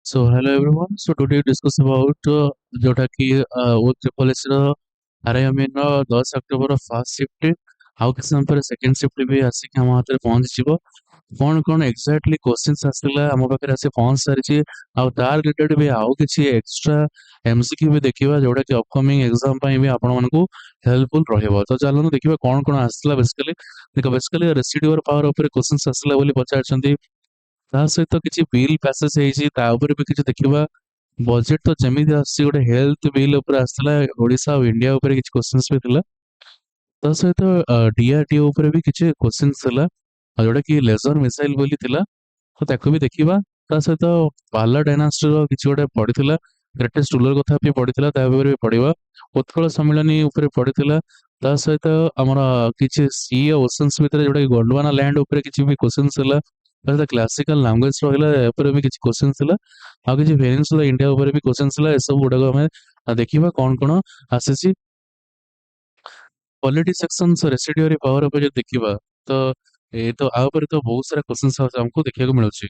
So hello everyone. So today we discuss about जोटा कि वो ट्रिपल एस ର ଆରାଇମିନ 10 ଅକ୍ଟୋବର ଫାର୍ଷ୍ଟ ସିଫ୍ଟ ଆଉ କିଛି ସମୟ ପରେ ସେକେଣ୍ଡ ସିଫ୍ଟ ବି ଆସିକି ଆମ ହାତରେ ପହଞ୍ଚିଯିବ। କଣ କଣ ଏକ୍ଜାକ୍ଟଲି କ୍ୱେଶ୍ଚିନ୍ସ ଆସିଥିଲା ଆମ ପାଖରେ ଆସି ପହଞ୍ଚି ସାରିଛି ଆଉ ତାର ରିଲେଟେଡ୍ ବି ଆଉ କିଛି ଏକ୍ସଟ୍ରା ଏମସିକ୍ୟୁ ବି ଦେଖିବା ଯୋଉଟା କି ଅପକମିଂ ଏକ୍ସାମ ପାଇଁ ବି ଆପଣମାନଙ୍କୁ ହେଲ୍ପଫୁଲ ରହିବ। ତ ଚାଲନ୍ତୁ ଦେଖିବା କଣ କଣ ଆସିଥିଲା ବେସିକାଲି। ଦେଖ ବେସିକାଲି ରେସିଡୁଆଲ ପାୱାର ଉପରେ କ୍ୱେଶ୍ଚିନ୍ସ ଆସିଲା ବୋଲି ପଚାରିଛନ୍ତି। ତା ସହିତ କିଛି ବିଲ୍ ପାସେସ୍ ହେଇଛି ତା ଉପରେ ବି କିଛି ଦେଖିବା। ବଜେଟ୍ ତ ଯେମିତି ଆସିଛି ଗୋଟେ ହେଲ୍ଥ ବିଲ୍ ଉପରେ ଆସିଥିଲା ଓଡ଼ିଶା ଆଉ ଇଣ୍ଡିଆ ଉପରେ କିଛି କ୍ୱେଶ୍ଚିନ୍ସ ବି ଥିଲା। ତା ସହିତ ଡିଆରଡିଓ ଉପରେ ବି କିଛି କ୍ୱେଶ୍ଚିନ୍ସ ଥିଲା ଆଉ ଯୋଉଟା କି ଲେଜର ମିସାଇଲ ବୋଲି ଥିଲା, ତ ତାକୁ ବି ଦେଖିବା। ତା ସହିତ ପାଲା ଡାଇନାଷ୍ଟ୍ରିର କିଛି ଗୋଟେ ପଡିଥିଲା, ଗ୍ରେଟେଷ୍ଟ ରୁଲର କଥା ବି ପଡିଥିଲା, ତା ଉପରେ ବି ପଡିବା। ଉତ୍କଳ ସମ୍ମିଳନୀ ଉପରେ ପଡିଥିଲା। ତା ସହିତ ଆମର କିଛି ସି ଓସନ୍ସ ଭିତରେ ଯୋଉଟା କି ଗୋଣ୍ଡୱାନା ଲ୍ୟାଣ୍ଡ ଉପରେ କିଛି ବି କ୍ୱେଶ୍ଚିନ୍ସ ଥିଲା। ତା ସହିତ କ୍ଲାସିକାଲ ଲାଙ୍ଗୁଏଜ ରହିଲା, ଏ ଉପରେ ବି କିଛି କ୍ୱେଶ୍ଚିନ୍ସ ଥିଲା। ଆଉ କିଛି ଭେରିଏନ୍ସ ଇଣ୍ଡିଆ ଉପରେ ବି କ୍ୱେଶ୍ଚିନ୍ସ ଥିଲା। ଏସବୁ ଗୁଡାକ ଆମେ ଦେଖିବା କଣ କଣ ଆସିଛି। ପଲିଟି ସେକ୍ସନ ରେସିଡୁଆରୀ ପାୱାର ଉପରେ ଯଦି ଦେଖିବା ତ ଆ ଉପରେ ତ ବହୁତ ସାରା କ୍ୱେଶ୍ଚିନ୍ସ ଆମକୁ ଦେଖିବାକୁ ମିଳୁଛି।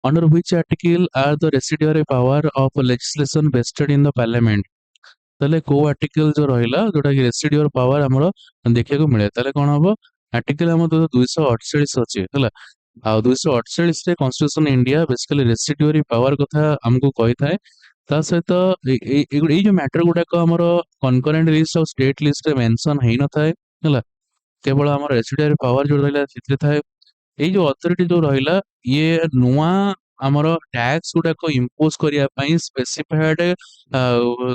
Under which article are the residuary power of legislation vested in the parliament? ତାହେଲେ କୋଉ ଆର୍ଟିକଲ ଯୋଉ ରହିଲା ଯୋଉଟା କି ରେସିଡୁଆଲ ପାୱାର ଆମର ଦେଖିବାକୁ ମିଳେ, ତାହେଲେ କଣ ହବ? ଆର୍ଟିକଲ ଆମର 248 ଅଛି ହେଲା। ଆଉ 248 ରେ କନଷ୍ଟିଟ୍ୟୁସନ ଇଣ୍ଡିଆ ବେସିକାଲି ରେସିଡୁଆରୀ ପାୱାର କଥା ଆମକୁ କହିଥାଏ। ତା ସହିତ ଏଇ ଯୋଉ ମ୍ୟାଟର ଗୁଡାକ ଆମର କନକରେଣ୍ଟ ଲିଷ୍ଟ ଆଉ ଷ୍ଟେଟ ଲିଷ୍ଟରେ ମେନସନ ହେଇନଥାଏ ହେଲା। କେବଳ ଆମର ରେସିଡୁଆରୀ ପାୱାର ଯୋଉ ରହିଲା ସେଥିରେ ଥାଏ। ଏଇ ଯୋଉ ଅଥରିଟି ଯୋଉ ରହିଲା ଇଏ ନୂଆ ଆମର ଟ୍ୟାକ୍ସ ଗୁଡାକ ଇମ୍ପୋଜ କରିବା ପାଇଁ ସ୍ପେସିଫାଏଡ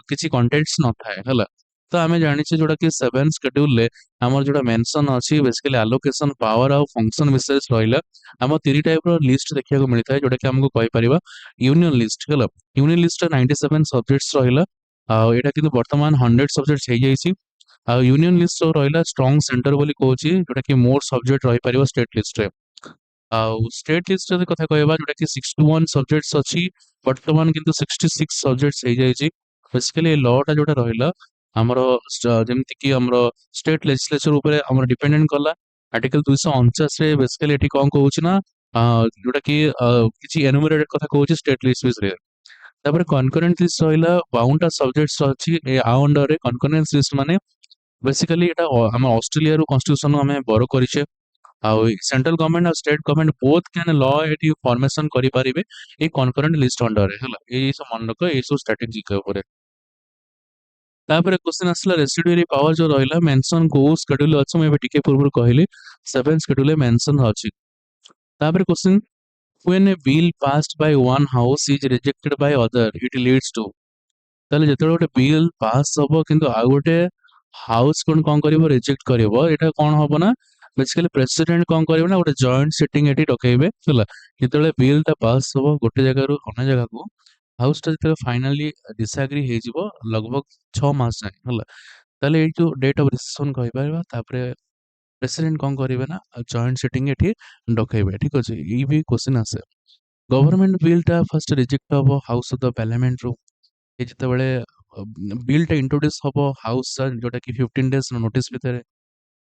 କିଛି କଣ୍ଟେଣ୍ଟସ ନଥାଏ ହେଲା। ତ ଆମେ ଜାଣିଛେ ଯୋଉଟା କି ସେଭେନ ସ୍କେଡ୍ୟୁଲରେ ଆମର ଯୋଉଟା ମେନସନ ଅଛି ବେସିକାଲି ଆଲୋକେସନ ପାୱାର ଆଉ ଫଙ୍କସନ ବିଷୟରେ ରହିଲା। ଆମ 3 ଟାଇପର ଲିଷ୍ଟ ଦେଖିବାକୁ ମିଳିଥାଏ ଯୋଉଟା କି ଆମକୁ କହିପାରିବା ୟୁନିୟନ ଲିଷ୍ଟ ହେଲା। ୟୁନିୟନ ଲିଷ୍ଟରେ 97 ସବଜେକ୍ଟସ ରହିଲା। ଆଉ ଏଇଟା କିନ୍ତୁ ବର୍ତ୍ତମାନ 100 ସବଜେକ୍ଟ ହେଇଯାଇଛି। ଆଉ ୟୁନିୟନ ଲିଷ୍ଟ ରହିଲା ଷ୍ଟ୍ରଙ୍ଗ ସେଣ୍ଟର ବୋଲି କହୁଛି ଯୋଉଟା କି ମୋର ସବଜେକ୍ଟ ରହିପାରିବ ଷ୍ଟେଟ ଲିଷ୍ଟରେ। ଆଉ ଷ୍ଟେଟ ଲିଷ୍ଟ ଯଦି କଥା କହିବା ଯୋଉଟା କି 61 ସବଜେକ୍ଟସ ଅଛି, ବର୍ତ୍ତମାନ କିନ୍ତୁ 66 ସବଜେକ୍ଟସ ହେଇଯାଇଛି। ବେସିକାଲି ଏ ଲଟା ଯୋଉଟା ରହିଲା ଆମର ଯେମିତି କି ଆମର ଷ୍ଟେଟ ଲେଜିସ୍ଲେଚର ଉପରେ ଆମର ଡିପେଣ୍ଡେଣ୍ଟ କଲା। ଆର୍ଟିକଲ 249ରେ ବେସିକାଲି ଏଠି କଣ କହୁଛି ନା ଯୋଉଟା କି କିଛି ଏନୁମେରେଟେଡ କଥା କହୁଛି ଷ୍ଟେଟ ଲିଷ୍ଟ ବିଷୟରେ। ତାପରେ କନକରେଣ୍ଟ ଲିଷ୍ଟ ରହିଲା 52ଟା ସବଜେକ୍ଟସ ଅଛି ଆ ଅଣ୍ଡରରେ। କନକରେଣ୍ଟ ଲିଷ୍ଟ ମାନେ ବେସିକାଲି ଏଟା ଆମ ଅଷ୍ଟ୍ରେଲିଆରୁ କନଷ୍ଟିଟ୍ୟୁସନ ଆମେ ବର କରିଛେ। ଆଉ ସେଣ୍ଟ୍ରାଲ ଗଭର୍ଣ୍ଣମେଣ୍ଟ ଆଉ ଷ୍ଟେଟ ଗଭର୍ଣ୍ଣମେଣ୍ଟ ବୋଥ କ୍ୟାନ୍ ଲ ଏଠି ଫର୍ମେସନ କରିପାରିବେ ଏଇ କନକରେଣ୍ଟ ଲିଷ୍ଟ ଅଣ୍ଡରରେ ହେଲା। ଏଇ ସବୁ ମନେ ରଖ, ଏଇ ସବୁ ଷ୍ଟ୍ରାଟେଜି ଉପରେ। ତାପରେ କ୍ୱେଶ୍ଚନ ଆସିଲା ରେସିଡୁଆରୀ ପାୱାର ଯୋଉ ରହିଲା ମେନସନ କୋଉ ସ୍କେଡ୍ୟୁଲ ଅଛି, ମୁଁ ଏବେ ଟିକେ ପୂର୍ବରୁ କହିଲି 7 ସ୍କେଡ୍ୟୁଲରେ ମେନସନ ଅଛି। ତାପରେ question when a bill passed by one house is rejected by other it leads to, ତାହେଲେ ଯେତେବେଳେ ଗୋଟେ ବିଲ୍ ପାସ୍ ହବ କିନ୍ତୁ ଆଉ ଗୋଟେ ହାଉସ କଣ କଣ କରିବ ରିଜେକ୍ଟ କରିବ, ଏଇଟା କଣ ହବ ନା ବେସିକାଲି ପ୍ରେସିଡେଣ୍ଟ କଣ କରିବ ନା ଗୋଟେ ଜଏଣ୍ଟ ସିଟିଂ ଏଠି ଡକେଇବେ ହେଲା। ଯେତେବେଳେ ବିଲ୍ ଟା ପାସ୍ ହବ ଗୋଟେ ଜାଗାରୁ ଅନ୍ୟ ଜାଗାକୁ, ହାଉସ ଟା ଯେତେବେଳେ ଫାଇନାଲି ଡିସାଗ୍ରି ହେଇଯିବ ଲଗଭଗ 6 ମାସ ଯାଏ ହେଲା, ତାହେଲେ ଏଇ ଯୋଉ ଡେଟ୍ ଅଫ ଡିସିସନ କହିପାରିବା। ତାପରେ ପ୍ରେସିଡେଣ୍ଟ କଣ କରିବେ ନା ଜଏଣ୍ଟ ସିଟିଂ ଏଠି ଡକେଇବେ, ଠିକ ଅଛି। ଏଇ ବି କ୍ୱେଶ୍ଚନ ଆସେ। ଗଭର୍ଣ୍ଣମେଣ୍ଟ ବିଲ୍ ଟା ଫାର୍ଷ୍ଟ ରିଜେକ୍ଟ ହବ ହାଉସ ଅଫ ଦ ପାର୍ଲାମେଣ୍ଟରୁ। ଏ ଯେତେବେଳେ ବିଲ୍ ଟା ଇଣ୍ଟ୍ରୋଡ୍ୟୁସ ହବ ହାଉସ ଯୋଉଟା କି 15 ଡେଜ ନୋଟିସ ଭିତରେ।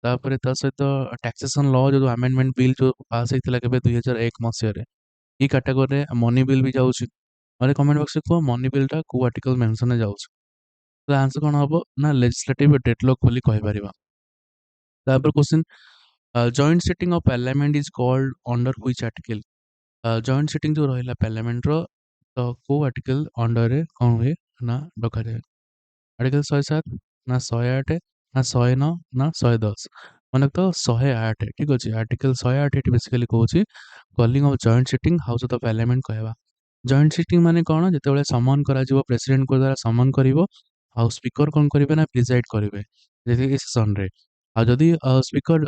ତାପରେ ତା ସହିତ ଟାକ୍ସେସନ ଲ ଯୋଉ ଆମେଣ୍ଡମେଣ୍ଟ ବିଲ୍ ଯୋଉ ପାସ୍ ହେଇଥିଲା କେବେ 2001 ମସିହାରେ, ଏଇ କାଟାଗୋରୀରେ ମନି ବିଲ୍ ବି ଯାଉଛି। ମାନେ କମେଣ୍ଟ ବକ୍ସରେ କୁହ ମନି ବିଲ୍ ଟା କୋଉ ଆର୍ଟିକଲ ମେନସନରେ ଯାଉଛି। ତ ଆନ୍ସର କଣ ହବ ନା ଲେଜିସ୍ଲେଟିଭ ଡେଡଲକ୍ ବୋଲି କହିପାରିବା। ତାପରେ question joint sitting of parliament is called under which article? Joint sitting ଯୋଉ ରହିଲା ପାର୍ଲାମେଣ୍ଟର, ତ କୋଉ ଆର୍ଟିକଲ ଅଣ୍ଡରରେ କଣ ହୁଏ ନା ଡକାଯାଏ? ଆର୍ଟିକଲ 107 ନା 108 ନା 109 ନା 110? ମାନେ ତ 108, ଠିକ ଅଛି। ଆର୍ଟିକଲ 108 ଏଠି ବେସିକାଲି କହୁଛି calling of joint sitting house of the parliament କହିବା। ଜଏଣ୍ଟ ସିଟିଂ ମାନେ କଣ? ଯେତେବେଳେ ସମନ କରାଯିବ ପ୍ରେସିଡେଣ୍ଟଙ୍କ ଦ୍ୱାରା ସମନ କରିବ, ଆଉ ସ୍ପିକର କଣ କରିବେ ନା ପ୍ରିଜାଇଡ କରିବେ ଯେତିକି ସେସନରେ। ଆଉ ଯଦି ସ୍ପିକର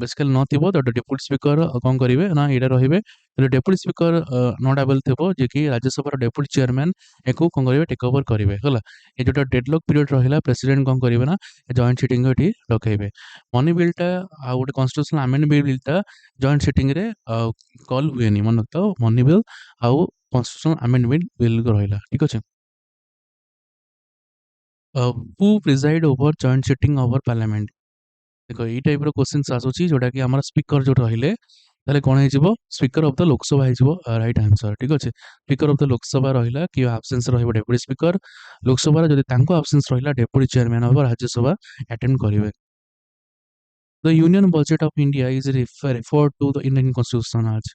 ବେସିକାଲି ନଥିବ ତ ଡେପୁଟି ସ୍ପିକର କଣ କରିବେ ନା ଏଇଟା ରହିବେ। ଡେପୁଟି ସ୍ପିକର ନଟ୍ ଆଭେଲ ଥିବ ଯିଏକି ରାଜ୍ୟସଭାର ଡେପୁଟି ଚେୟାରମ୍ୟାନ ଏକୁ କଣ କରିବେ ଟେକ୍ ଓଭର କରିବେ ହେଲା। ଏ ଯୋଉଟା ଡେଡଲକ୍ ପିରିୟଡ ରହିଲା ପ୍ରେସିଡେଣ୍ଟ କଣ କରିବେ ନା ଜଏଣ୍ଟ ସିଟିଂ ଏଠି ଡକେଇବେ। ମନି ବିଲ୍ଟା ଆଉ ଗୋଟେ କନଷ୍ଟିଟ୍ୟୁସନାଲ ଆମେଣ୍ଡମେଣ୍ଟ ବିଲ୍ଟା ଜଏଣ୍ଟ ସିଟିଂରେ କଲ୍ ହୁଏନି, ମନେ ତ ମନି ବିଲ୍ ଆଉ କନଷ୍ଟିଟ୍ୟୁସନାଲ ଆମେଣ୍ଡମେଣ୍ଟ ବିଲ୍ ରହିଲା, ଠିକ ଅଛି। Who preside over joint sitting over parliament? ଦେଖ ଏଇ ଟାଇପର କ୍ୱେଶ୍ଚିନ୍ସ ଆସୁଛି ଯୋଉଟା କି ଆମର ସ୍ପିକର ଯୋଉ ରହିଲେ ତାହେଲେ କ'ଣ ହେଇଯିବ ସ୍ପିକର ଅଫ୍ ଦ ଲୋକସଭା ହେଇଯିବ ରାଇଟ୍ ଆନ୍ସର ଠିକ୍ ଅଛି। ସ୍ପିକର ଅଫ୍ ଦ ଲୋକସଭା ରହିଲା କି ଆବସେନ୍ସ ରହିବ ଡେପୁଟି ସ୍ପିକର। ଲୋକସଭାର ଯଦି ତାଙ୍କ ଆବସେନ୍ସ ରହିଲା deputy chairman of Rajya Sabha attend କରିବେ। The union budget of India is referred to the Indian constitution as.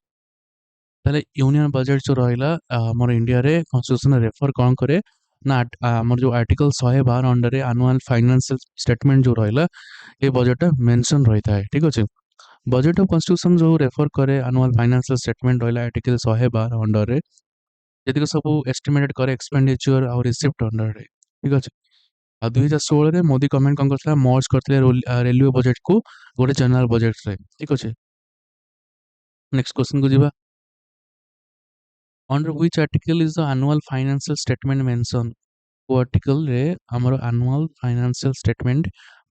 ତାହେଲେ ୟୁନିୟନ ବଜେଟ୍ ଯୋଉ ରହିଲା ଆମର ଇଣ୍ଡିଆରେ କନଷ୍ଟିଟ୍ୟୁସନ ରେଫର କ'ଣ କରେ ନା ଆମର ଯୋଉ ଆର୍ଟିକଲ 112 ଅଣ୍ଡରରେ ଆନୁଆଲ ଫାଇନାନ୍ସିଆଲ ଷ୍ଟେଟମେଣ୍ଟ ଯୋଉ ରହିଲା ଏ ବଜେଟଟା ମେନସନ ରହିଥାଏ ଠିକ୍ ଅଛି। ବଜେଟ୍ ଅଫ୍ କନଷ୍ଟିଟ୍ୟୁସନ ଯୋଉ ରେଫର କରେ ଆନୁଆଲ ଫାଇନାନ୍ସିଆଲ ଷ୍ଟେଟମେଣ୍ଟ ରହିଲା ଆର୍ଟିକଲ 112 ଅଣ୍ଡରରେ ଯେତିକି ସବୁ ଏଷ୍ଟିମେଟେଡ୍ କରେ ଏକ୍ସପେଣ୍ଡିଚର ଆଉ ରିସିପ୍ଟ ଅଣ୍ଡରରେ ଠିକ୍ ଅଛି। ଆଉ 2016ରେ ମୋଦି ଗଭର୍ଣ୍ଣମେଣ୍ଟ କ'ଣ କରିଥିଲା ମର୍ଜ କରିଥିଲେ ରେଲୱେ ବଜେଟକୁ ଗୋଟେ ଜେନେରାଲ ବଜେଟରେ ଠିକ୍ ଅଛି। ନେକ୍ସଟ କ୍ୱେଶ୍ଚନକୁ ଯିବା। Under which article is the annual financial statement mention. କୋଉ ଆର୍ଟିକଲରେ ଆମର ଆନୁଆଲ ଫାଇନାନ୍ସିଆଲ ଷ୍ଟେଟମେଣ୍ଟ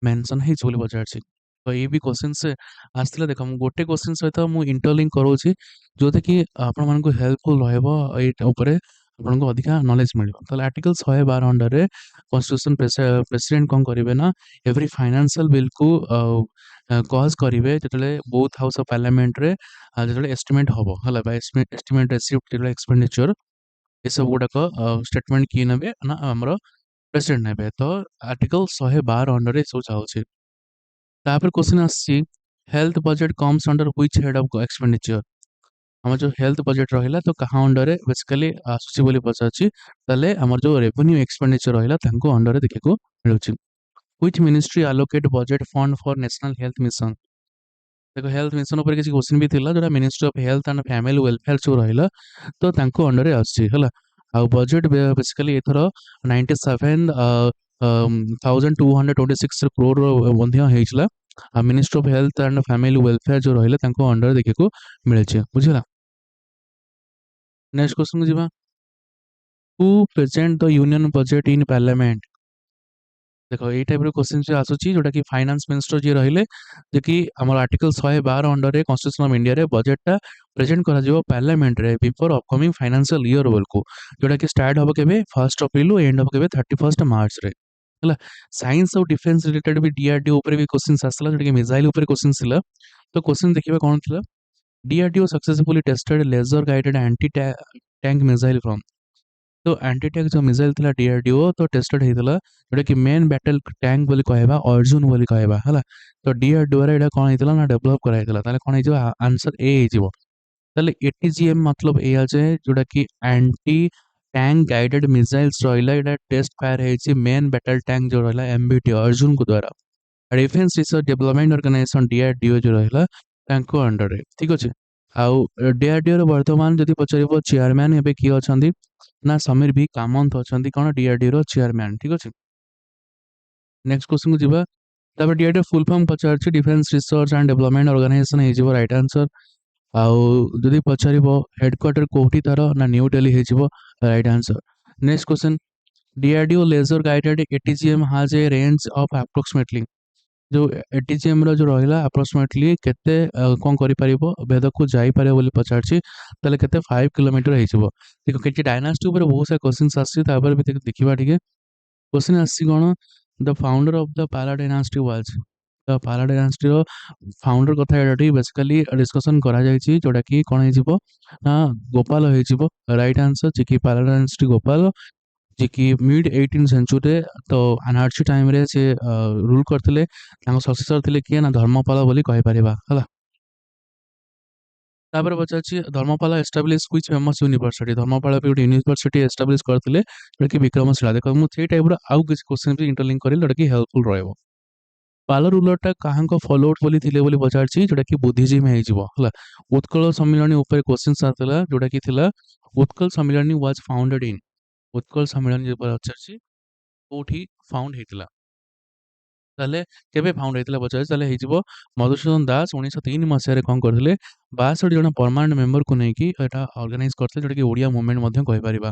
ମେନସନ୍ ହେଇଛି ବୋଲି ପଚାରିଛି। ତ ଏଇ ବି କ୍ୱେଶ୍ଚନ୍ସ ଆସିଥିଲା ଦେଖ ମୁଁ ଗୋଟେ କ୍ୱେଶ୍ଚନ୍ ସହିତ ମୁଁ ଇଣ୍ଟରଲିଙ୍କ କରୁଛି ଯୋଉଟାକି ଆପଣମାନଙ୍କୁ ହେଲ୍ପଫୁଲ୍ ରହିବ ଏଇଟା ଉପରେ ଆପଣଙ୍କୁ ଅଧିକା ନଲେଜ ମିଳିବ। ତାହେଲେ ଆର୍ଟିକଲ 112 ଅଣ୍ଡରରେ କନଷ୍ଟିଟ୍ୟୁସନ ପ୍ରେସିଡେଣ୍ଟ କ'ଣ କରିବେ ନା ଏଭ୍ରି ଫାଇନାନ୍ସିଆଲ ବିଲ୍କୁ କଜ୍ କରିବେ ଯେତେବେଳେ ବୋଥ୍ ହାଉସ୍ ଅଫ୍ ପାର୍ଲାମେଣ୍ଟରେ ଯେତେବେଳେ ଏଷ୍ଟିମେଟ୍ ହେବ ହେଲା ବା ଏଷ୍ଟିମେଟ୍ ରେସିପ୍ଟ ଯେତେବେଳେ ଏକ୍ସପେଣ୍ଡିଚର ଏସବୁ ଗୁଡ଼ାକ ଷ୍ଟେଟମେଣ୍ଟ କିଏ ନେବେ ନା ଆମର ପ୍ରେସିଡେଣ୍ଟ ନେବେ। ତ ଆର୍ଟିକଲ 112 ଅଣ୍ଡରରେ ଏସବୁ ଯାଉଛି। ତାପରେ କ୍ୱେଶ୍ଚନ୍ ଆସିଛି health budget comes under which head of expenditure. ଆମର ଯେଉଁ ହେଲ୍ଥ ବଜେଟ୍ ରହିଲା ତ କାହା ଅଣ୍ଡରରେ ବେସିକାଲି ଆସୁଛି ବୋଲି ପଚାରୁଛି। ତାହେଲେ ଆମର ଯେଉଁ ରେଭିନ୍ୟୁ ଏକ୍ସପେଣ୍ଡିଚର ରହିଲା ତାଙ୍କୁ ଅଣ୍ଡରରେ ଦେଖିବାକୁ ମିଳୁଛି। Which ministry allocate budget fund for national health mission. ଦେଖ ହେଲ୍ଥ ମିଶନ ଉପରେ କିଛି କ୍ୱେଶ୍ଚନ୍ ବି ଥିଲା ଯୋଉଟା ministry of health and family welfare ଯେଉଁ ରହିଲା ତ ତାଙ୍କୁ ଅଣ୍ଡରରେ ଆସୁଛି ହେଲା। ଆଉ ବଜେଟ୍ ବେସିକାଲି ଏଥର 97,226 କ୍ରୋର ମଧ୍ୟ ହେଇଥିଲା। ଆଉ ministry of health and family welfare ଯେଉଁ ରହିଲେ ତାଙ୍କ ଅଣ୍ଡରରେ ଦେଖିବାକୁ ମିଳିଛି ବୁଝିଲା। ନେକ୍ସଟ କ୍ୱେଶ୍ଚନକୁ ଯିବା। Who present the union budget in parliament. ଦେଖ ଏଇ ଟାଇପ୍ର କ୍ୱେଶ୍ଚନ୍ ଯେଉଁ ଆସୁଛି ଯେଉଁଟାକି ଫାଇନାନ୍ସ ମିନିଷ୍ଟର ଯିଏ ରହିଲେ ଯେ କି ଆମର ଆର୍ଟିକଲ 112 ଅଣ୍ଡରରେ କନଷ୍ଟିଟ୍ୟୁସନ ଅଫ୍ ଇଣ୍ଡିଆରେ ବଜେଟଟା ପ୍ରେଜେଣ୍ଟ କରାଯିବ ପାର୍ଲାମେଣ୍ଟରେ ବିଫୋର ଅପକମିଂ ଫାଇନାନ୍ସିଆଲ ଇୟର ବେଳକୁ ଯେଉଁଟାକି ଷ୍ଟାର୍ଟ ହେବ କେବେ 1 ଏପ୍ରିଲ ଏଣ୍ଡ ହେବ କେବେ 31 ମାର୍ଚ୍ଚରେ ହେଲା। ସାଇନ୍ସ ଆଉ ଡିଫେନ୍ସ ରିଲେଟେଡ୍ ବି DRDO ଉପରେ ବି କ୍ୱେଶ୍ଚନ୍ସ ଆସିଥିଲା ଯେଉଁଟାକି ମିସାଇଲ ଉପରେ କ୍ୱେଶ୍ଚନ୍ ଥିଲା। ତ କ୍ୱେଶ୍ଚନ୍ ଦେଖିବା କ'ଣ ଥିଲା DRDO successfully tested laser guided anti tank missile from. तो एंटी टैंक जो मिसाइल थिला DRDO तो टेस्टेड ହେଇଥିଲା जोटा कि मेन बैटल टैंक बोली कहबा अर्जुन बोली कहबा हला। तो DRDO रे एटा कोन ହେଇଥିଲା ना डेवलप करा ହେଇଥିଲା ताले कोन ହେଇଯିବ आंसर ए ହେଇଯିବ। ताले ATGM मतलब एया जे जोटा कि एंटी टैंक गाइडेड मिसाइल्स रहिला एटा टेस्ट फायर ହେଇଛି मेन बैटल टैंक जो रहिला MBT अर्जुन को द्वारा defence research development organisation DRDO जो रहिला तांको अंडर रे ठीक अछि। आउ DRDO रे वर्तमान जदि पचारिबो चेयरमैन एबे किए अछंती ना समीर भी कामंत अछंती कोन DRDO रो चेयरमैन ठीक अछि। नेक्स्ट क्वेश्चन को जिबा तापर DRDO फुल फॉर्म पचारछि defence research and development organisation ହେଇଯିବ राइट आंसर। आउ जदि पचारिबो हेडक्वार्टर कोठी तार ना न्यू दिल्ली ହେଇଯିବ right answer. Next question DRDO laser guided ATGM has a range of approximately जो ATGM रो जो रहिला अप्रोक्सीमेटली केते कोन करि परिबो भेद को जाई पारे बोली पचारछि तले केते 5 किलोमीटर ହେଇଯିବ। देखो केटी डायनास्टी ऊपर बहुत सारा क्वेश्चंस आछि तापर भी देखिबा ठीक क्वेश्चन आछि कोन द फाउंडर ऑफ द पाला डायनास्टी वाज। द पाला डायनास्टी रो फाउंडर कथा एटी बेसिकली डिस्कशन करा जायछि जोटा कि कोन ହେଇଯିବ ना गोपाल ହେଇଯିବ राइट आंसर जे कि पाला डायनास्टी गोपाल जे कि मिड 18 सेंचुरी तो अनार्ची टाइम रे से रूल करथिले तांको सक्सेसर थिले किए ना धर्मपाल बोली कहि परिबा हला। तापर पचारछि Dharmapal establish which famous university Dharmapal भी गोटे यूनिवर्सिटी एस्टाब्लिश करथिले जोटा कि विक्रमशिला। देखो मु सेई टाइप रो आउ किछ क्वेश्चन भी इंटरलिंक करिल जोटा कि हेल्पफुल रहइबो। पाल रूलरटा काहांको फॉलोआउट बोली थिले बोली पचारछि जोटा कि बुद्धिजीम ହେଇଯିବ हला। उत्कल सम्मेलनी ऊपर क्वेश्चंस आतला जोटा कि थिला Utkal Sammilani was founded in Utkal Sammilani ऊपर पचारछि कोठी फाउंड ହେଇଥିଲା ताले केबे फाउंड ହେଇଥିଲା पचारछि ताले ହେଇଯିବ मधुसूदन दास 1903 मसिया रे कोन करथिले 62 जण परमानेंट मेंबर को नै कि एटा ऑर्गेनाइज करथिले जोटा कि ओडिया मूवमेंट मध्य कहि परिबा।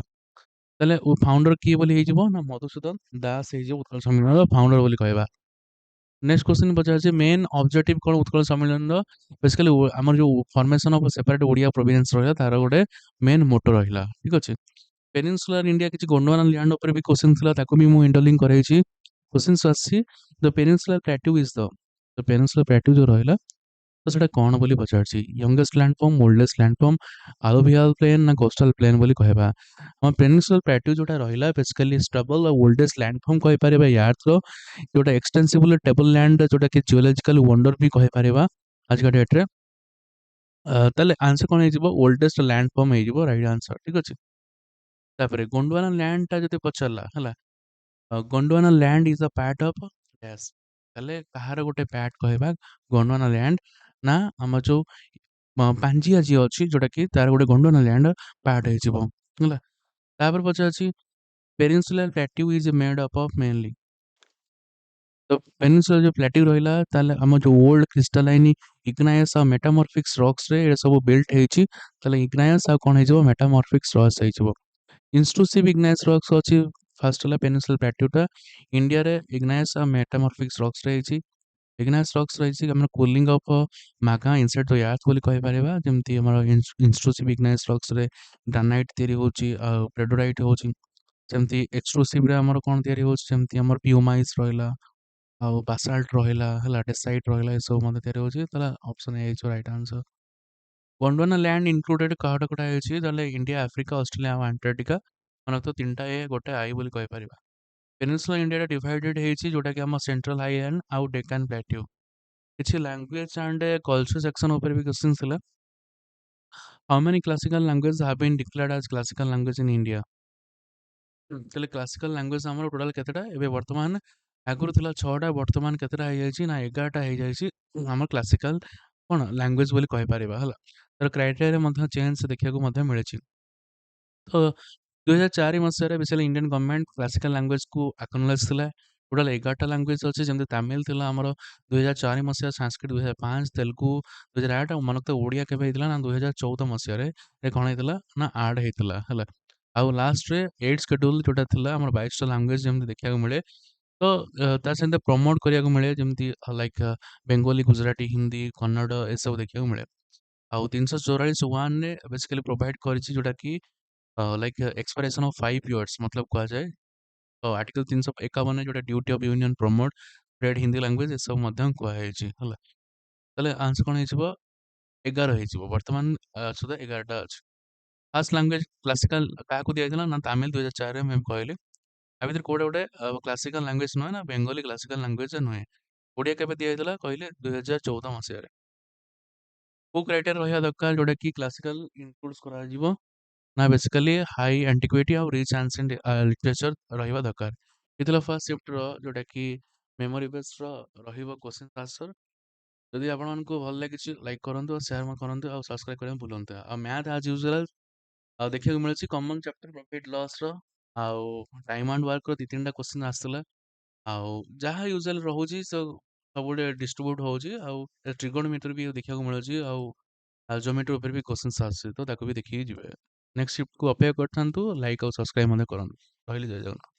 ताले ओ फाउंडर किए बोली ହେଇଯିବ ना मधुसूदन दास ହେଇଯିବ उत्कल सम्मेलन रो फाउंडर बोली कहबा। नेक्स्ट क्वेश्चन पचारछि मेन ऑब्जेक्टिव कोन उत्कल सम्मेलन रो बेसिकली हमर जो formation of separate Odia province रहला तार गोटे मेन मोटो रहिला ठीक अछि। पेनिनसुलर इंडिया किछि गोंडवाना लैंड ऊपर भी क्वेश्चन थिला ताको भी मु इंटरलिंक करैछि। क्वेश्चन आछि the peninsular plateau is the peninsular plateau जो रहिला ତ ସେଇଟା କ'ଣ ବୋଲି ପଚାରୁଛି youngest landform oldest landform alluvial plain ନା କୋଷ୍ଟାଲ ପ୍ଲେନ୍ ବୋଲି କହିବା ଆମ ପେନିନସୁଲାର ପ୍ଲାଟ୍ୟୁ ଯୋଉଟା ରହିଲା ବେସିକାଲି ଷ୍ଟବଲ ଆଉ ଓଲ୍ଡେଷ୍ଟ ଲ୍ୟାଣ୍ଡ ଫର୍ମ କହିପାରିବା ୟାର୍ଥର ଯୋଉଟା ଏକ୍ସଟେନ୍ସିବଲ ଟେବଲ ଲ୍ୟାଣ୍ଡ ଯୋଉଟା କି ଜିଓଲୋଜିକାଲ ୱଣ୍ଡର ବି କହିପାରିବା ଆଜିକା ଡେଟ୍ରେ ତାହେଲେ ଆନ୍ସର କ'ଣ ହେଇଯିବ ଓଲ୍ଡେଷ୍ଟ ଲ୍ୟାଣ୍ଡ ଫର୍ମ ହେଇଯିବ ରାଇଟ୍ ଆନ୍ସର ଠିକ୍ ଅଛି ତାପରେ ଗୋଣ୍ଡୱାନା ଲ୍ୟାଣ୍ଡଟା ଯଦି ପଚାରିଲା ହେଲା ଗୋଣ୍ଡୱାନା ଲ୍ୟାଣ୍ଡ ଇଜ୍ ଅ ପାର୍ଟ ଅଫ୍ ଡ୍ୟାସ୍ ତାହେଲେ କାହାର ଗୋଟେ ପାର୍ଟ କହିବା ଗୋଣ୍ଡୱାନା ଲ୍ୟାଣ୍ଡ ନା ଆମ ଯୋଉ ପାଞ୍ଜିଆ ଯିଏ ଅଛି ଯୋଉଟାକି ତାର ଗୋଟେ ଗୋଣ୍ଡୱାନା ଲ୍ୟାଣ୍ଡ ପାର୍ଟ ହେଇଯିବ ହେଲା ତାପରେ ପଚାରୁଛି peninsular plateau is made up of mainly ତ ପେନିନସୁଲାର ଯୋଉ ପ୍ଲାଟ୍ୟୁ ରହିଲା ତାହେଲେ ଆମ ଯୋଉ ଓଲ୍ଡ କ୍ରିଷ୍ଟାଲାଇନ ଇଗ୍ନାୟସ୍ ଆଉ ମେଟାମର୍ଫିକ୍ସ ରକ୍ସରେ ଏଇଟା ସବୁ ବିଲ୍ଟ ହେଇଛି ତାହେଲେ ଇଗ୍ନାୟସ୍ ଆଉ କ'ଣ ହେଇଯିବ ମେଟାମର୍ଫିକ୍ସ ରକ୍ସ ହେଇଯିବ ଇନ୍ଷ୍ଟ୍ରୁସିଭ ଇଗ୍ନାୟସ୍ ରକ୍ସ ଅଛି ଫାଷ୍ଟ ହେଲା ପେନିନସୁଲାର ପ୍ଲାଟ୍ୟୁଟା ଇଣ୍ଡିଆରେ ଇଗ୍ନାୟସ୍ ଆଉ ମେଟାମର୍ଫିକ୍ସ ରକ୍ସରେ ହେଇଛି ଇଗ୍ନାୟସ୍ ରକ୍ସ ରହିଛି ଆମର cooling off ମାଗା inside the earth ବୋଲି କହିପାରିବା ଯେମିତି ଆମର ଇନ୍ଷ୍ଟ୍ରୁସିଭ ଇଗ୍ନାୟସ୍ ରକ୍ସରେ ଗ୍ରାନାଇଟ୍ ତିଆରି ହେଉଛି ଆଉ ପ୍ରେଡୋରାଇଟ୍ ହେଉଛି ସେମିତି ଏକ୍ସଟ୍ରୁସିଭରେ ଆମର କ'ଣ ତିଆରି ହେଉଛି ଯେମିତି ଆମର ପିଓମାଇସ୍ ରହିଲା ଆଉ ବାସାଲ୍ଟ ରହିଲା ହେଲା ଡେସାଇଟ୍ ରହିଲା ଏସବୁ ମଧ୍ୟ ତିଆରି ହେଉଛି ତାହେଲେ ଅପସନ୍ ଏ ହେଇଯିବ right answer Gondwana land included କାହାଟା କୋଉଟା ହେଇଛି ତାହେଲେ ଇଣ୍ଡିଆ ଆଫ୍ରିକା ଅଷ୍ଟ୍ରେଲିଆ ଆଉ ଆଣ୍ଟାର୍କଟିକା ମାନେ ତ ତିନିଟା ଏ ଗୋଟେ ଆଇ ବୋଲି କହିପାରିବା ପେନିନସୁଲା ଇଣ୍ଡିଆଟା ଡିଭାଇଡେଡ୍ ହେଇଛି ଯୋଉଟାକି ଆମ ସେଣ୍ଟ୍ରାଲ ହାଇଲାଣ୍ଡ ଆଉ ଡେକାନ୍ ପ୍ଲାଟ୍ୟୁ କିଛି ଲାଙ୍ଗୁଏଜ ଆଣ୍ଡ କଲଚର ସେକ୍ସନ ଉପରେ ବି କ୍ୱେଶ୍ଚିନ୍ ଥିଲା how many classical language have been declared as classical language in India ତାହେଲେ କ୍ଲାସିକାଲ ଲାଙ୍ଗୁଏଜ ଆମର ଟୋଟାଲ କେତେଟା ଏବେ ବର୍ତ୍ତମାନ ଆଗରୁ ଥିଲା 6ଟା ବର୍ତ୍ତମାନ କେତେଟା ହେଇଯାଇଛି ନା 11ଟା ହେଇଯାଇଛି ଆମର କ୍ଲାସିକାଲ କ'ଣ ଲାଙ୍ଗୁଏଜ ବୋଲି କହିପାରିବା ହେଲା ତାର କ୍ରାଇଟେରିଆ ମଧ୍ୟ ଚେଞ୍ଜ ଦେଖିବାକୁ ମଧ୍ୟ ମିଳିଛି ତ 2004 ମସିହାରେ ବେସିକାଲି ଇଣ୍ଡିଆନ୍ ଗଭର୍ଣ୍ଣମେଣ୍ଟ କ୍ଲାସିକାଲ ଲାଙ୍ଗୁଏଜକୁ ଆକନଲେଜ୍ ଥିଲା ଟୋଟାଲ 11ଟା ଲାଙ୍ଗୁଏଜ ଅଛି ଯେମିତି ତାମିଲ ଥିଲା ଆମର 2004 ମସିହା ସାଂସ୍କ୍ରିଟ 2005 ତେଲୁଗୁ 2008 ଆଉ ମନକୁ ତ ଓଡ଼ିଆ କେବେ ହେଇଥିଲା ନା 2014 ମସିହାରେ ଏ କ'ଣ ହେଇଥିଲା ନା ଆଡ୍ ହେଇଥିଲା ହେଲା ଆଉ ଲାଷ୍ଟରେ 8 ସ୍କେଡ୍ୟୁଲ ଯୋଉଟା ଥିଲା ଆମର 22ଟା ଲାଙ୍ଗୁଏଜ ଯେମିତି ଦେଖିବାକୁ ମିଳେ ତ ତା ସହିତ ପ୍ରମୋଟ କରିବାକୁ ମିଳେ ଯେମିତି ଲାଇକ୍ ବେଙ୍ଗୋଲି ଗୁଜରାଟୀ ହିନ୍ଦୀ କନ୍ନଡ଼ ଏସବୁ ଦେଖିବାକୁ ମିଳେ ଆଉ 344(1)ରେ ବେସିକାଲି ପ୍ରୋଭାଇଡ୍ କରିଛି ଯୋଉଟାକି ଲାଇକ୍ ଏକ୍ସପାୟରେସନ୍ ଅଫ୍ 5 ଇୟର୍ସ ମତଲବ କୁହାଯାଏ ତ ଆର୍ଟିକଲ 351 ଯୋଉଟା duty of union promote spread Hindi language ଏସବୁ ମଧ୍ୟ କୁହାଯାଇଛି ହେଲା ତାହେଲେ ଆନ୍ସର କ'ଣ ହେଇଯିବ 11 ହେଇଯିବ ବର୍ତ୍ତମାନ ସୁଦ୍ଧା 11ଟା ଅଛି ଫାର୍ଷ୍ଟ ଲାଙ୍ଗୁଏଜ କ୍ଲାସିକାଲ କାହାକୁ ଦିଆଯାଇଥିଲା ନା ତାମିଲ 2004ରେ ମୁଁ କହିଲି ଆ ଭିତରେ କୋଉଟା ଗୋଟେ କ୍ଲାସିକାଲ ଲାଙ୍ଗୁଏଜ ନୁହେଁ ନା ବେଙ୍ଗୋଲି କ୍ଲାସିକାଲ ଲାଙ୍ଗୁଏଜ ନୁହେଁ ଓଡ଼ିଆ କେବେ ଦିଆଯାଇଥିଲା କହିଲେ 2014 ମସିହାରେ କୋଉ କ୍ରାଇଟେରିଆ ରହିବା ଦରକାର ଯୋଉଟାକି କ୍ଲାସିକାଲ ଇନକ୍ଲୁଡ୍ କରାଯିବ ନା ବେସିକାଲି ହାଇ ଆଣ୍ଟିକ୍ୟୁଇଟି ଆଉ ରିଚ୍ ଆନ୍ସେଣ୍ଟ ଲିଟରେଚର ରହିବା ଦରକାର ଏ ଥିଲା ଫାର୍ଷ୍ଟ ଚାପ୍ଟର ଯୋଉଟାକି ମେମୋରି ବେସ୍ଡର ରହିବ କ୍ୱେଶ୍ଚିନ୍ ଆନ୍ସର ଯଦି ଆପଣମାନଙ୍କୁ ଭଲ ଲାଗିଛି ଲାଇକ୍ କରନ୍ତୁ ଆଉ ସେୟାର କରନ୍ତୁ ଆଉ ସବସ୍କ୍ରାଇବ୍ କରିବାକୁ ଭୁଲନ୍ତୁ ଆଉ ମ୍ୟାଥ୍ ଆଜ୍ ୟୁଜୁଆଲ ଆଉ ଦେଖିବାକୁ ମିଳୁଛି କମନ୍ ଚାପ୍ଟର ପ୍ରଫିଟ୍ ଲସ୍ର ଆଉ ଟାଇମ୍ ଆଣ୍ଡ ୱାର୍କର 2-3ଟା କ୍ୱେଶ୍ଚିନ୍ ଆସିଥିଲା ଆଉ ଯାହା ୟୁଜୁଆଲ ରହୁଛି ସବୁବେଳେ ଡିଷ୍ଟ୍ରିବ୍ୟୁଟ୍ ହେଉଛି ଆଉ ଟ୍ରିଗୋନୋମେଟ୍ରି ବି ଦେଖିବାକୁ ମିଳୁଛି ଆଉ ଜିଓମେଟ୍ରି ଉପରେ ବି କ୍ୱେଶ୍ଚିନ୍ସ ଆସୁଛି ତ ତାକୁ ବି ଦେଖିକି ଯିବେ ନେକ୍ସଟ ଶିଫ୍ଟକୁ ଅପେକ୍ଷା କରିଥାନ୍ତୁ ଲାଇକ୍ ଆଉ ସବସ୍କ୍ରାଇବ୍ ମଧ୍ୟ କରନ୍ତୁ ରହିଲି ଜୟ ଜଗନ୍ନାଥ